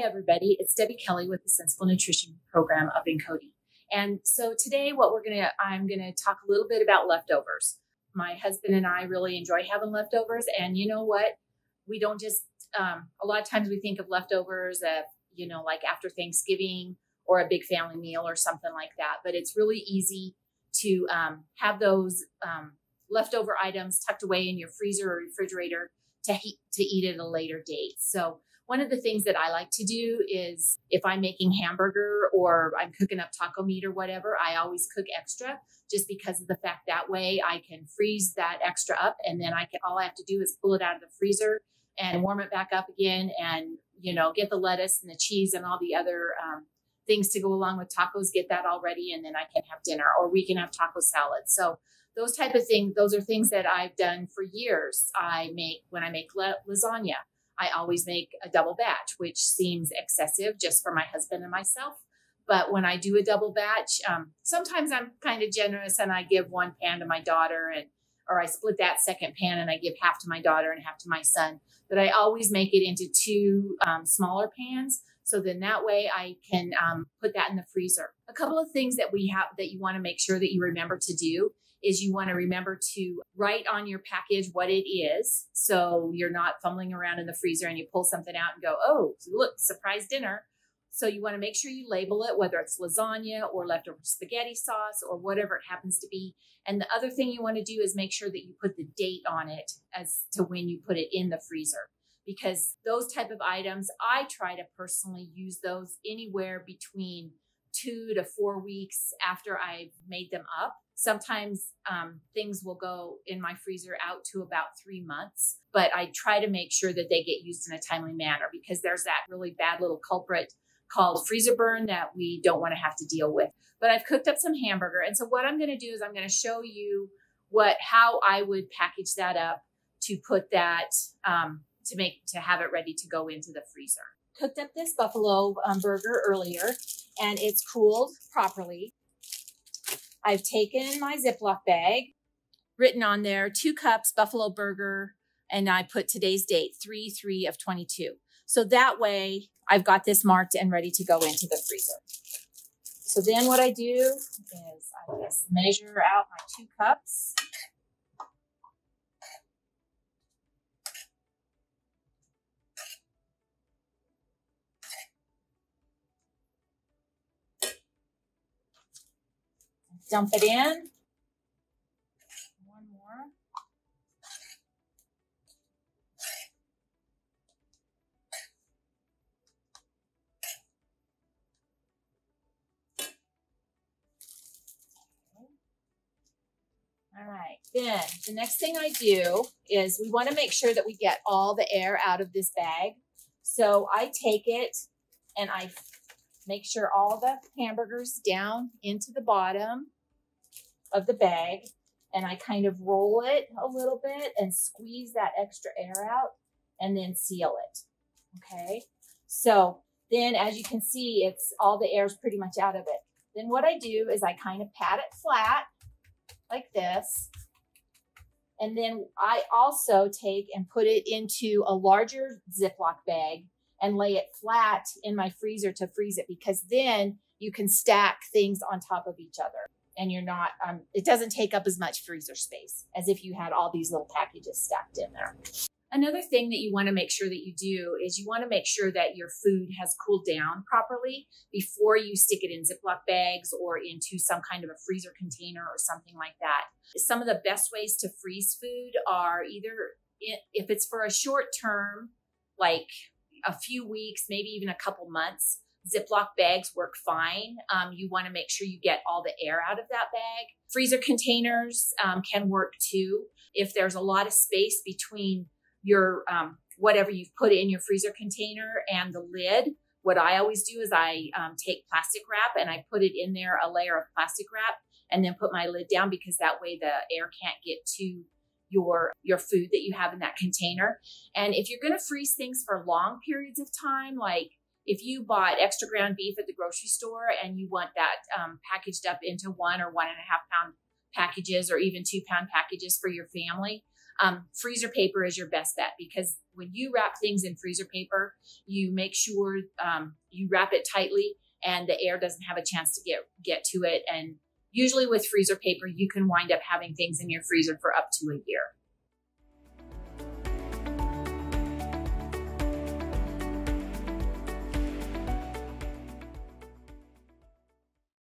everybody. It's Debbie Kelly with the Sensible Nutrition Program up in Cody. And so today I'm going to talk a little bit about leftovers. My husband and I really enjoy having leftovers. And you know what? We don't just, a lot of times we think of leftovers of, like after Thanksgiving or a big family meal or something like that. But it's really easy to have those leftover items tucked away in your freezer or refrigerator to eat at a later date. So one of the things that I like to do is if I'm making hamburger or I'm cooking up taco meat or whatever, I always cook extra just because of the fact that way I can freeze that extra up and then all I have to do is pull it out of the freezer and warm it back up again and, get the lettuce and the cheese and all the other things to go along with tacos, get that all ready, and then I can have dinner or we can have taco salad. So those type of things, those are things that I've done for years. When I make lasagna, I always make a double batch, which seems excessive just for my husband and myself. But when I do a double batch, sometimes I'm kind of generous and I give one pan to my daughter or I split that second pan and I give half to my daughter and half to my son. But I always make it into two smaller pans. So then that way I can put that in the freezer. A couple of things that you want to make sure that you remember to do is you want to remember to write on your package what it is. So you're not fumbling around in the freezer and you pull something out and go, oh, look, surprise dinner. So you want to make sure you label it, whether it's lasagna or leftover spaghetti sauce or whatever it happens to be. And the other thing you want to do is make sure that you put the date on it as to when you put it in the freezer. Because those type of items, I try to personally use those anywhere between 2 to 4 weeks after I've made them up. Sometimes things will go in my freezer out to about 3 months, but I try to make sure that they get used in a timely manner because there's that really bad little culprit called freezer burn that we don't want to have to deal with. But I've cooked up some hamburger. And so what I'm going to do is I'm going to show you how I would package that up to put that, to have it ready to go into the freezer. Cooked up this buffalo burger earlier and it's cooled properly. I've taken my Ziploc bag, written on there 2 cups buffalo burger, and I put today's date, 3/3/22. So that way I've got this marked and ready to go into the freezer. So then what I do is I just measure out my 2 cups. Dump it in. One more. All right, then the next thing I do is we want to make sure that we get all the air out of this bag. So I take it and I make sure all the hamburgers down into the bottom of the bag, and I kind of roll it a little bit and squeeze that extra air out and then seal it. Okay, so then as you can see, it's all the air is pretty much out of it. Then what I do is I kind of pat it flat like this, and then I also take and put it into a larger Ziploc bag and lay it flat in my freezer to freeze it, because then you can stack things on top of each other and you're not, it doesn't take up as much freezer space as if you had all these little packages stacked in there. Another thing that you want to make sure that you do is you want to make sure that your food has cooled down properly before you stick it in Ziploc bags or into some kind of a freezer container or something like that. Some of the best ways to freeze food are either, if it's for a short term, like a few weeks, maybe even a couple months, Ziploc bags work fine. You want to make sure you get all the air out of that bag. Freezer containers can work too. If there's a lot of space between your whatever you've put in your freezer container and the lid, what I always do is I take plastic wrap and I put it in there, a layer of plastic wrap, and then put my lid down, because that way the air can't get to your food that you have in that container. And if you're going to freeze things for long periods of time, like if you bought extra ground beef at the grocery store and you want that packaged up into 1 or 1.5 pound packages or even 2-pound packages for your family, freezer paper is your best bet, because when you wrap things in freezer paper, you make sure you wrap it tightly and the air doesn't have a chance to get to it. And usually with freezer paper, you can wind up having things in your freezer for up to a year.